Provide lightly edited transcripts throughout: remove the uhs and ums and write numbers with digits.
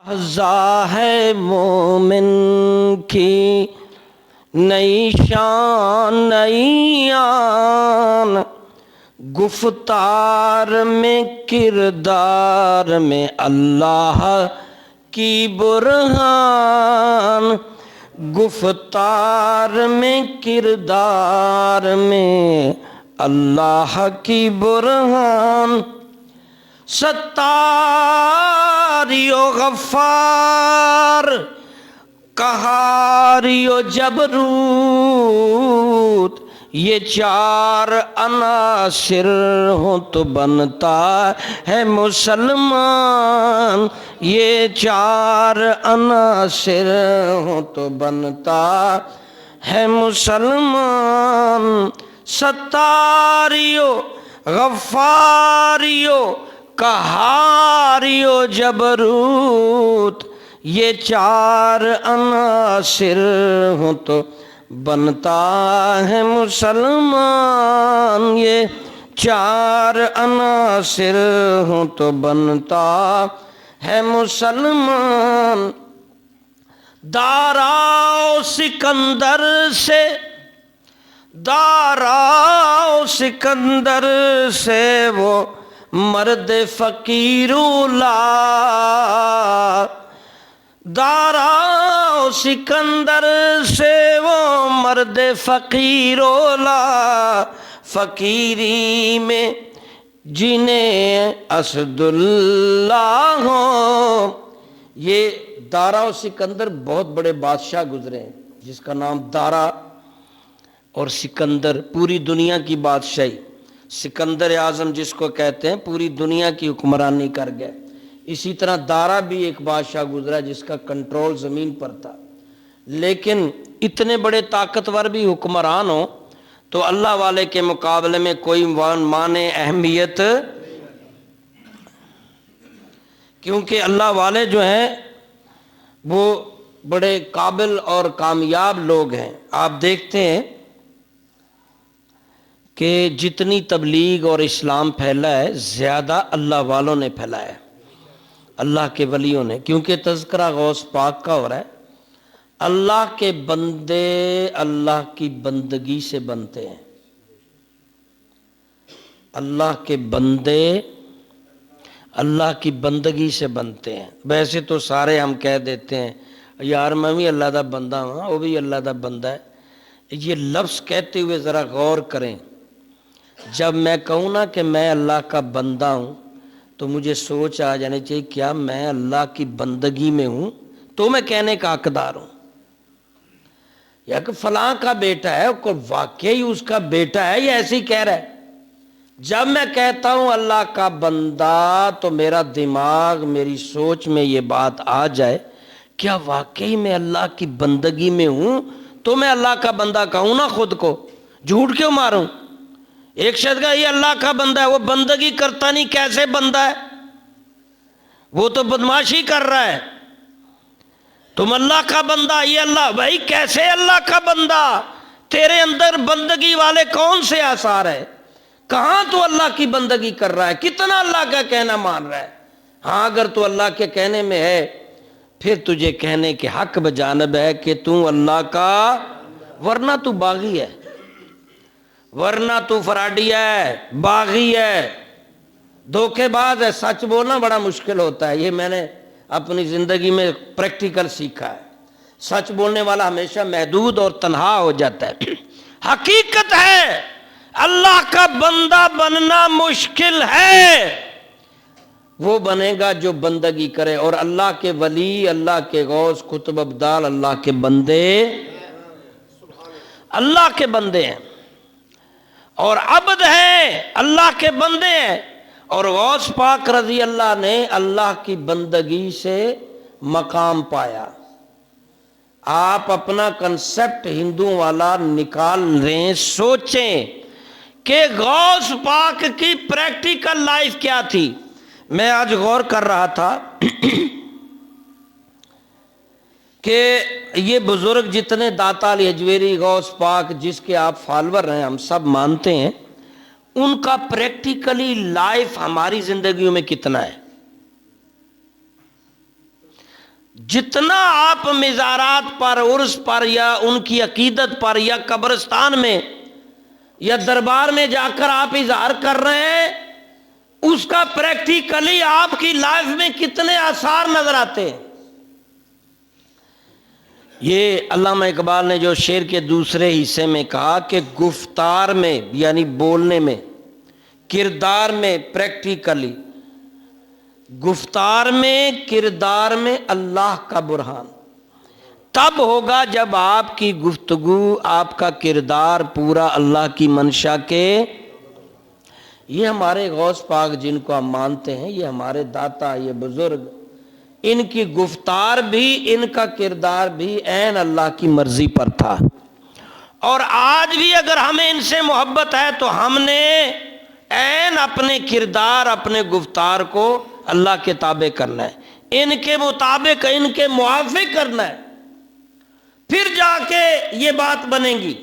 اعضا ہے مومن کی نئی شان نئی آن، گفتار میں کردار میں اللہ کی برہان، گفتار میں کردار میں اللہ کی برہان، ستاری و غفار قہاری و جبروت، یہ چار عناصر ہوں تو بنتا ہے مسلمان، یہ چار عناصر ہوں تو بنتا ہے مسلمان، ستاریو غفاریو قہاریو جبروت، یہ چار عناصر ہوں تو بنتا ہے مسلمان، یہ چار عناصر ہوں تو بنتا ہے مسلمان۔ داراؤ سکندر سے، داراؤ سکندر سے وہ مرد فقیرولا، داراؤ سکندر سے وہ مرد فقیرولا، فقیری میں جنہیں اسد اللہ ہو۔ یہ دارا و سکندر بہت بڑے بادشاہ گزرے ہیں جس کا نام دارا اور سکندر، پوری دنیا کی بادشاہی، سکندر اعظم جس کو کہتے ہیں پوری دنیا کی حکمرانی کر گئے۔ اسی طرح دارا بھی ایک بادشاہ گزرا جس کا کنٹرول زمین پر تھا، لیکن اتنے بڑے طاقتور بھی حکمران ہوں تو اللہ والے کے مقابلے میں کوئی مانے اہمیت، کیونکہ اللہ والے جو ہیں وہ بڑے قابل اور کامیاب لوگ ہیں۔ آپ دیکھتے ہیں کہ جتنی تبلیغ اور اسلام پھیلا ہے زیادہ اللہ والوں نے پھیلایا ہے، اللہ کے ولیوں نے، کیونکہ تذکرہ غوث پاک کا ہو رہا ہے۔ اللہ کے بندے اللہ کی بندگی سے بنتے ہیں، اللہ کے بندے اللہ کی بندگی سے بنتے ہیں۔ ویسے تو سارے ہم کہہ دیتے ہیں یار میں بھی اللہ دا بندہ ہوں، وہ بھی اللہ دا بندہ ہے۔ یہ لفظ کہتے ہوئے ذرا غور کریں، جب میں کہوں نا کہ میں اللہ کا بندہ ہوں تو مجھے سوچ آ جانی چاہیے کیا میں اللہ کی بندگی میں ہوں تو میں کہنے کا حقدار ہوں، یا کہ فلاں کا بیٹا ہے کوئی واقعی اس کا بیٹا ہے یا ایسے ہی کہہ رہا ہے۔ جب میں کہتا ہوں اللہ کا بندہ تو میرا دماغ میری سوچ میں یہ بات آ جائے کیا واقعی میں اللہ کی بندگی میں ہوں تو میں اللہ کا بندہ کہوں نا خود کو، جھوٹ کیوں ماروں؟ ایک شخص کا یہ اللہ کا بندہ ہے، وہ بندگی کرتا نہیں، کیسے بندہ ہے؟ وہ تو بدماشی کر رہا ہے۔ تم اللہ کا بندہ، یہ اللہ، بھائی کیسے اللہ کا بندہ؟ تیرے اندر بندگی والے کون سے آثار ہے؟ کہاں تو اللہ کی بندگی کر رہا ہے؟ کتنا اللہ کا کہنا مان رہا ہے؟ ہاں اگر تو اللہ کے کہنے میں ہے پھر تجھے کہنے کے حق بجانب ہے کہ تو اللہ کا، ورنہ تو باغی ہے، ورنہ تو فراڈی ہے، باغی ہے، دھوکے باز ہے۔ سچ بولنا بڑا مشکل ہوتا ہے، یہ میں نے اپنی زندگی میں پریکٹیکل سیکھا ہے۔ سچ بولنے والا ہمیشہ محدود اور تنہا ہو جاتا ہے۔ حقیقت ہے اللہ کا بندہ بننا مشکل ہے، وہ بنے گا جو بندگی کرے، اور اللہ کے ولی، اللہ کے غوث، قطب ابدال اللہ کے بندے، اللہ کے بندے ہیں اور عبد ہیں، اللہ کے بندے ہیں۔ اور غوث پاک رضی اللہ نے اللہ کی بندگی سے مقام پایا۔ آپ اپنا کنسپٹ ہندوؤں والا نکال رہیں، سوچیں کہ غوث پاک کی پریکٹیکل لائف کیا تھی۔ میں آج غور کر رہا تھا کہ یہ بزرگ جتنے داتا علی حجویری، غوث پاک جس کے آپ فالور ہیں، ہم سب مانتے ہیں، ان کا پریکٹیکلی لائف ہماری زندگیوں میں کتنا ہے؟ جتنا آپ مزارات پر، عرس پر، یا ان کی عقیدت پر، یا قبرستان میں یا دربار میں جا کر آپ اظہار کر رہے ہیں، اس کا پریکٹیکلی آپ کی لائف میں کتنے آثار نظر آتے ہیں۔ یہ علامہ اقبال نے جو شعر کے دوسرے حصے میں کہا کہ گفتار میں یعنی بولنے میں، کردار میں پریکٹیکلی، گفتار میں کردار میں اللہ کا برہان تب ہوگا جب آپ کی گفتگو، آپ کا کردار پورا اللہ کی منشا کے۔ یہ ہمارے غوث پاک جن کو ہم مانتے ہیں، یہ ہمارے داتا، یہ بزرگ، ان کی گفتار بھی، ان کا کردار بھی عین اللہ کی مرضی پر تھا۔ اور آج بھی اگر ہمیں ان سے محبت ہے تو ہم نے عین اپنے کردار، اپنے گفتار کو اللہ کے تابع کرنا ہے، ان کے مطابق، ان کے موافق کرنا ہے، پھر جا کے یہ بات بنے گی۔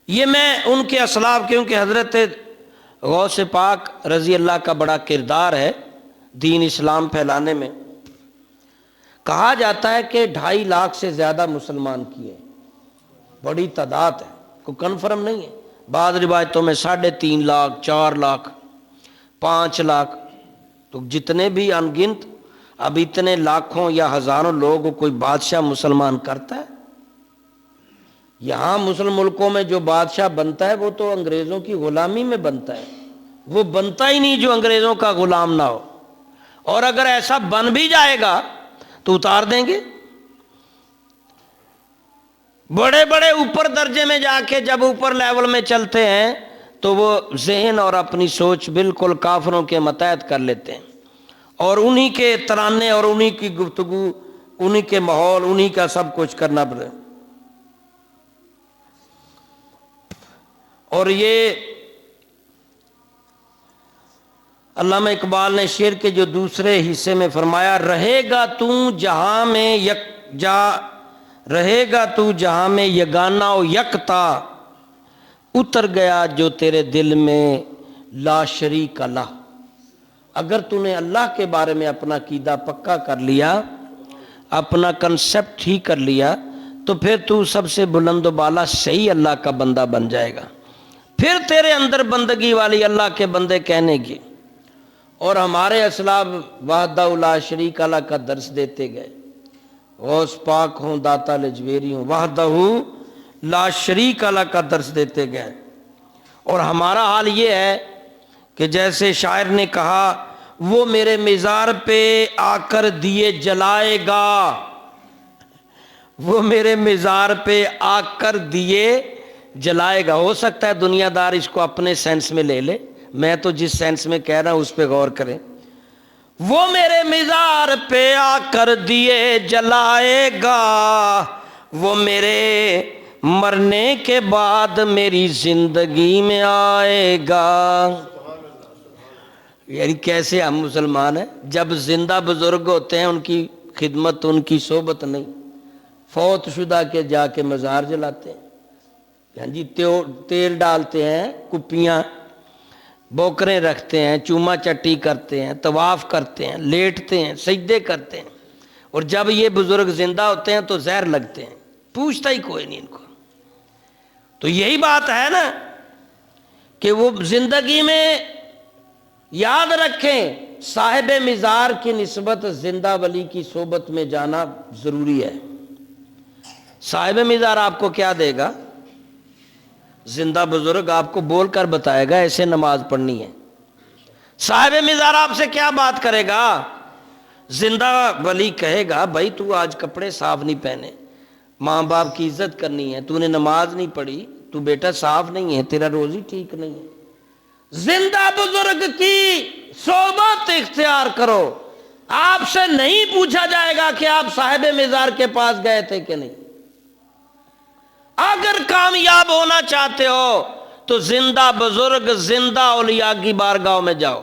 یہ میں ان کے اسلاف، کیونکہ حضرت غوث پاک رضی اللہ کا بڑا کردار ہے دین اسلام پھیلانے میں۔ کہا جاتا ہے کہ 2.5 لاکھ سے زیادہ مسلمان کیے، بڑی تعداد ہے، کوئی کنفرم نہیں ہے، بعض روایتوں میں 3.5 لاکھ، 4 لاکھ، 5 لاکھ، تو جتنے بھی انگنت، اب اتنے لاکھوں یا ہزاروں لوگ کوئی بادشاہ مسلمان کرتا ہے؟ یہاں مسلم ملکوں میں جو بادشاہ بنتا ہے وہ تو انگریزوں کی غلامی میں بنتا ہے، وہ بنتا ہی نہیں جو انگریزوں کا غلام نہ ہو، اور اگر ایسا بن بھی جائے گا تو اتار دیں گے۔ بڑے بڑے اوپر درجے میں جا کے جب اوپر لیول میں چلتے ہیں تو وہ ذہن اور اپنی سوچ بالکل کافروں کے متحد کر لیتے ہیں، اور انہی کے ترانے اور انہی کی گفتگو، انہی کے ماحول، انہی کا سب کچھ کرنا پڑے۔ اور یہ علامہ اقبال نے شعر کے جو دوسرے حصے میں فرمایا، رہے گا تو جہاں میں رہے گا تو جہاں میں یگانہ و یکتا، اتر گیا جو تیرے دل میں لا شریک اللہ۔ اگر تو نے اللہ کے بارے میں اپنا عقیدہ پکا کر لیا، اپنا کنسپٹ ہی کر لیا، تو پھر تو سب سے بلند و بالا صحیح اللہ کا بندہ بن جائے گا، پھر تیرے اندر بندگی والی اللہ کے بندے کہنے کی۔ اور ہمارے اسلاف وحدہ لا شریک اللہ کا درس دیتے گئے، غوث پاک ہوں، داتا لجویری ہوں، وحدہ لا شریک اللہ کا درس دیتے گئے۔ اور ہمارا حال یہ ہے کہ جیسے شاعر نے کہا، وہ میرے مزار پہ آ کر دیے جلائے گا، وہ میرے مزار پہ آ کر دیے جلائے گا۔ ہو سکتا ہے دنیا دار اس کو اپنے سینس میں لے لے، میں تو جس سینس میں کہہ رہا ہوں اس پہ غور کریں۔ وہ میرے مزار پہ آ کر دیے جلائے گا، وہ میرے مرنے کے بعد میری زندگی میں آئے گا۔ یعنی کیسے ہم مسلمان ہیں، جب زندہ بزرگ ہوتے ہیں ان کی خدمت، ان کی صحبت نہیں، فوت شدہ کے جا کے مزار جلاتے ہیں، ہاں جی تیل ڈالتے ہیں، کپیاں بوکریں رکھتے ہیں، چوما چٹی کرتے ہیں، طواف کرتے ہیں، لیٹتے ہیں، سجدے کرتے ہیں، اور جب یہ بزرگ زندہ ہوتے ہیں تو زہر لگتے ہیں، پوچھتا ہی کوئی نہیں ان کو۔ تو یہی بات ہے نا کہ وہ زندگی میں یاد رکھیں، صاحب مزار کی نسبت زندہ ولی کی صحبت میں جانا ضروری ہے۔ صاحب مزار آپ کو کیا دے گا؟ زندہ بزرگ آپ کو بول کر بتائے گا ایسے نماز پڑھنی ہے۔ صاحب مزار آپ سے کیا بات کرے گا؟ زندہ ولی کہے گا، بھائی تو آج کپڑے صاف نہیں پہنے، ماں باپ کی عزت کرنی ہے، تو نے نماز نہیں پڑھی، تو بیٹا صاف نہیں ہے، تیرا روزی ٹھیک نہیں ہے۔ زندہ بزرگ کی صحبت اختیار کرو، آپ سے نہیں پوچھا جائے گا کہ آپ صاحب مزار کے پاس گئے تھے کہ نہیں۔ اگر کامیاب ہونا چاہتے ہو تو زندہ بزرگ، زندہ اولیاء کی بارگاہ میں جاؤ،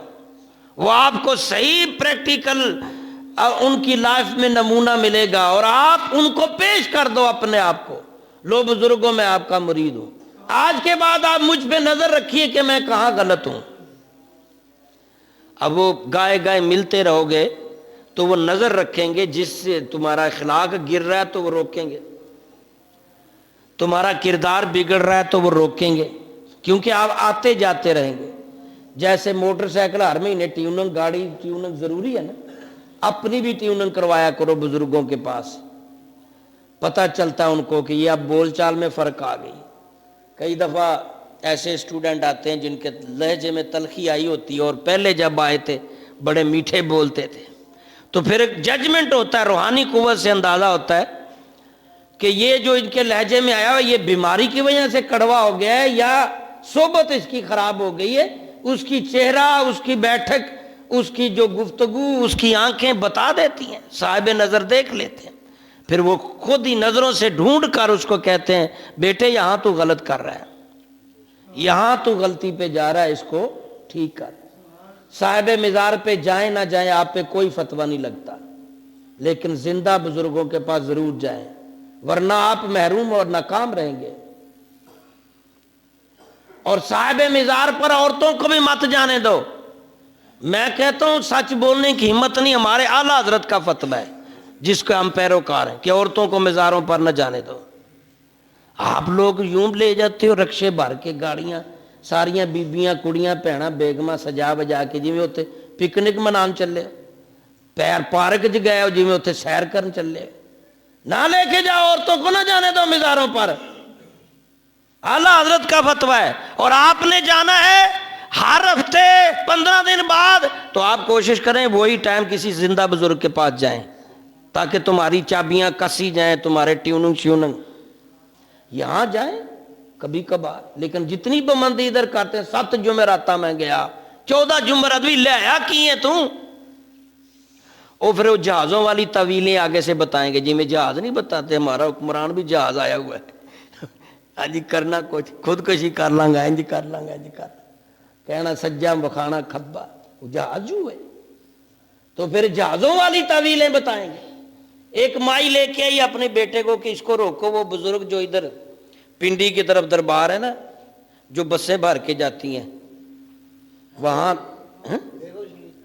وہ آپ کو صحیح پریکٹیکل ان کی لائف میں نمونہ ملے گا، اور آپ ان کو پیش کر دو اپنے آپ کو، لو بزرگوں میں آپ کا مرید ہوں، آج کے بعد آپ مجھ پہ نظر رکھیے کہ میں کہاں غلط ہوں۔ اب وہ گائے گائے ملتے رہو گے تو وہ نظر رکھیں گے، جس سے تمہارا اخلاق گر رہا ہے تو وہ روکیں گے، تمہارا کردار بگڑ رہا ہے تو وہ روکیں گے، کیونکہ آپ آتے جاتے رہیں گے۔ جیسے موٹر سائیکل ہر مہینے ٹیوننگ، گاڑی ٹیوننگ ضروری ہے نا، اپنی بھی ٹیوننگ کروایا کرو بزرگوں کے پاس، پتہ چلتا ہے ان کو کہ یہ اب بول چال میں فرق آ گئی۔ کئی دفعہ ایسے اسٹوڈنٹ آتے ہیں جن کے لہجے میں تلخی آئی ہوتی ہے، اور پہلے جب آئے تھے بڑے میٹھے بولتے تھے، تو پھر ایک ججمنٹ ہوتا ہے، روحانی قوت سے اندازہ ہوتا ہے کہ یہ جو ان کے لہجے میں آیا ہوا یہ بیماری کی وجہ سے کڑوا ہو گیا ہے یا صحبت اس کی خراب ہو گئی ہے۔ اس کی چہرہ، اس کی بیٹھک، اس کی جو گفتگو، اس کی آنکھیں بتا دیتی ہیں، صاحب نظر دیکھ لیتے ہیں، پھر وہ خود ہی نظروں سے ڈھونڈ کر اس کو کہتے ہیں بیٹے یہاں تو غلط کر رہا ہے، یہاں تو غلطی پہ جا رہا ہے، اس کو ٹھیک کر۔ صاحب مزار پہ جائیں نہ جائیں آپ پہ کوئی فتویٰ نہیں لگتا، لیکن زندہ بزرگوں کے پاس ضرور جائیں، ورنہ آپ محروم اور ناکام رہیں گے۔ اور صاحب مزار پر عورتوں کو بھی مت جانے دو۔ میں کہتا ہوں سچ بولنے کی ہمت نہیں، ہمارے اعلیٰ حضرت کا فتویٰ ہے جس کا ہم پیروکار ہیں کہ عورتوں کو مزاروں پر نہ جانے دو۔ آپ لوگ یوں لے جاتے ہو رکشے بھر کے گاڑیاں، ساریاں بیبیاں کڑیاں بھیڑاں بیگماں سجا بجا کے جی میں ہوتے پکنک منان چلے، پیر پارک چ گئے ہو جی میں ہوتے سیر کرن چلے، نہ لے کے جاؤ، عورتوں کو نہ جانے دو مزاروں پر، اعلیٰ حضرت کا فتویٰ ہے۔ اور آپ نے جانا ہے ہر ہفتے 15 دن بعد، تو آپ کوشش کریں وہی ٹائم کسی زندہ بزرگ کے پاس جائیں تاکہ تمہاری چابیاں کسی جائیں، تمہارے ٹیوننگ شیوننگ یہاں جائیں کبھی کبھار، لیکن جتنی پابندی ادھر کرتے ہیں، 7 جمعراتاں میں گیا، 14 جمعرات بھی لے آیا کی ہیں تم، اور پھر وہ جہازوں والی طویلیں آگے سے بتائیں گے، جی میں جہاز نہیں بتاتے، ہمارا حکمران بھی جہاز آیا ہوا ہے، ہاں جی کرنا کچھ خودکشی کر لیں گا، انج کر لیں گا، انج کر، کہنا سجا بکھانا کھبا، وہ جہاز جو ہے، تو پھر جہازوں والی طویلیں بتائیں گے۔ ایک مائی لے کے آئی اپنے بیٹے کو کہ اس کو روکو، وہ بزرگ جو ادھر پنڈی کی طرف دربار ہے نا، جو بسیں بھر کے جاتی ہیں وہاں،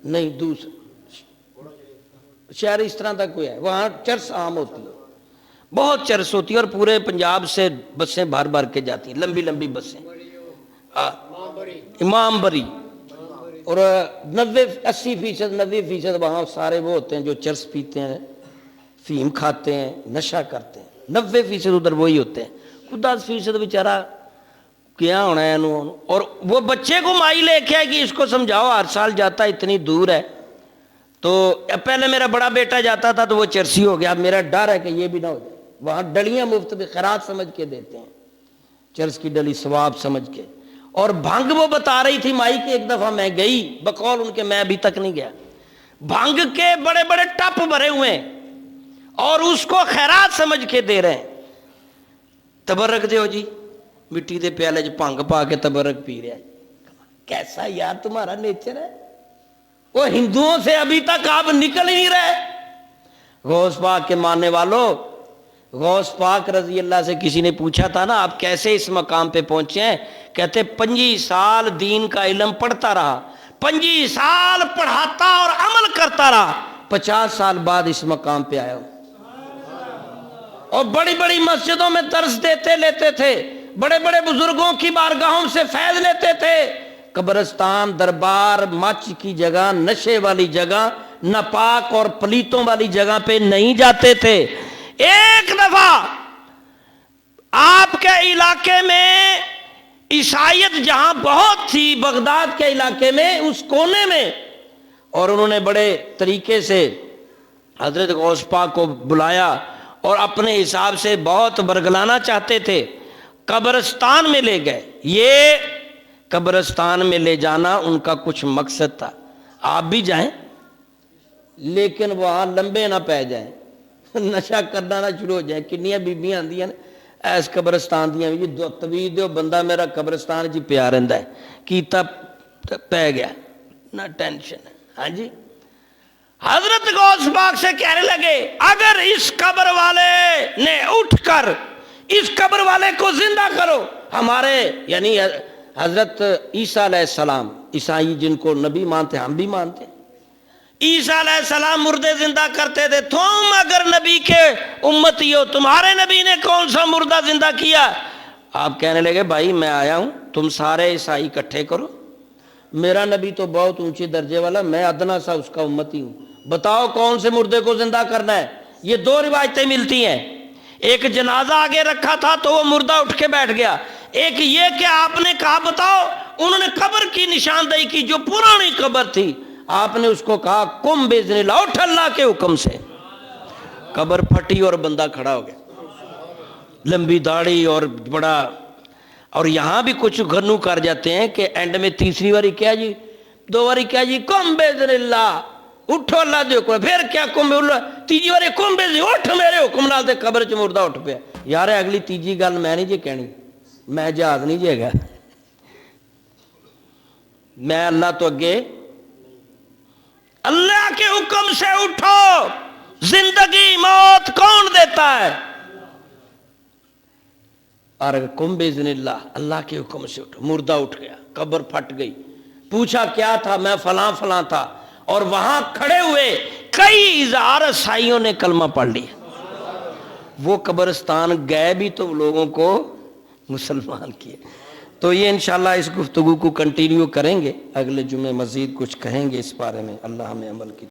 نہیں دوسرا شہر اس طرح کا کوئی ہے، وہاں چرس عام ہوتی ہے، بہت چرس ہوتی ہے، اور پورے پنجاب سے بسیں بھر بھر کے جاتی ہیں، لمبی لمبی بسیں، امام بری، اور 80% 90% وہاں سارے وہ ہوتے ہیں جو چرس پیتے ہیں، فیم کھاتے ہیں، نشہ کرتے ہیں، 90% ادھر وہی ہوتے ہیں، 10% بیچارہ کیا ہونا ہے انہوں، اور وہ بچے کو مائی لے کے آئے کہ اس کو سمجھاؤ ہر سال جاتا اتنی دور ہے، تو پہلے میرا بڑا بیٹا جاتا تھا تو وہ چرسی ہو گیا، اب میرا ڈر ہے کہ یہ بھی نہ ہو جائے، وہاں ڈلیاں مفت میں خیرات سمجھ کے دیتے ہیں، چرس کی ڈلی ثواب سمجھ کے۔ اور بھنگ وہ بتا رہی تھی مائی کہ ایک دفعہ میں گئی، بقول ان کے میں ابھی تک نہیں گیا، بھنگ کے بڑے بڑے ٹپ بھرے ہوئے ہیں اور اس کو خیرات سمجھ کے دے رہے ہیں، تبرک دے ہو جی، مٹی دے پیالے جو بھنگ پا کے تبرک پی رہے ہیں، کیسا یار تمہارا نیچر ہے، وہ ہندوؤں سے ابھی تک آپ نکل ہی نہیں رہے۔ غوث پاک کے ماننے والوں، غوث پاک رضی اللہ سے کسی نے پوچھا تھا نا آپ کیسے اس مقام پہ پہنچے ہیں، کہتے 25 سال دین کا علم پڑھتا رہا، 25 سال پڑھاتا اور عمل کرتا رہا، 50 سال بعد اس مقام پہ آیا ہوں، اور بڑی بڑی مسجدوں میں درس دیتے لیتے تھے، بڑے بڑے بزرگوں کی بارگاہوں سے فیض لیتے تھے، قبرستان دربار مچ کی جگہ، نشے والی جگہ، ناپاک اور پلیتوں والی جگہ پہ نہیں جاتے تھے۔ ایک دفعہ آپ کے علاقے میں عیسائیت جہاں بہت تھی، بغداد کے علاقے میں اس کونے میں، اور انہوں نے بڑے طریقے سے حضرت غوث پاک کو بلایا اور اپنے حساب سے بہت برگلانا چاہتے تھے، قبرستان میں لے گئے۔ یہ قبرستان میں لے جانا ان کا کچھ مقصد تھا، آپ بھی جائیں لیکن وہاں لمبے نہ پہ جائیں، نشہ کرنا نہ شروع ہو جائیں۔ کنیاں بیبیاں آندی ہیں ایس قبرستان دیاں بھی دو طویل دیو بندہ میرا قبرستان جی پیا رہندا ہے کیتا پہ گیا نہ ٹینشن ہے، ہاں جی۔ حضرت غوث پاک سے کہنے لگے اگر اس قبر والے نے اٹھ کر اس قبر والے کو زندہ کرو، ہمارے یعنی حضرت عیسیٰ علیہ السلام، عیسائی جن کو نبی مانتے ہم بھی مانتے ہیں، عیسیٰ علیہ السلام مردے زندہ کرتے تھے، تم اگر نبی کے امتی ہو، تمہارے نبی نے کون سا مردہ زندہ کیا؟ آپ کہنے لگے بھائی میں آیا ہوں، تم سارے عیسائی اکٹھے کرو، میرا نبی تو بہت اونچے درجے والا، میں ادنا سا اس کا امتی ہوں، بتاؤ کون سے مردے کو زندہ کرنا ہے۔ یہ دو روایتیں ملتی ہیں، ایک جنازہ آگے رکھا تھا تو وہ مردہ اٹھ کے بیٹھ گیا، ایک یہ کہ آپ نے کہا بتاؤ، انہوں نے قبر کی نشاندہی کی جو پرانی قبر تھی، آپ نے اس کو کہا قم باذن اللہ، اٹھ اللہ کے حکم سے، قبر پھٹی اور بندہ کھڑا ہو گیا، لمبی داڑھی اور بڑا۔ اور یہاں بھی کچھ گھنو کر جاتے ہیں کہ اینڈ میں تیسری باری کیا جی، دو باری کیا جی، قم باذن اللہ، اٹھو اللہ دے حکم، پھر کیا قم اللہ، تیجی باری قم باذن، اٹھ میرے حکم نال، تے قبر چ مردہ اٹھ پیا۔ یار اگلی تیجی گل میں نہیں جی کہنی، میں جہاز نہیں جے گا، میں اللہ تو اگے، اللہ کے حکم سے اٹھو، زندگی موت کون دیتا ہے؟ اور قم باذن اللہ، اللہ کے حکم سے اٹھو، مردہ اٹھ گیا، قبر پھٹ گئی، پوچھا کیا تھا، میں فلاں فلاں تھا، اور وہاں کھڑے ہوئے کئی ہزار عیسائیوں نے کلمہ پڑھ لیا۔ وہ قبرستان گئے بھی تو لوگوں کو مسلمان کیے۔ تو یہ انشاءاللہ اس گفتگو کو کنٹینیو کریں گے، اگلے جمعے مزید کچھ کہیں گے اس بارے میں، اللہ ہمیں عمل کی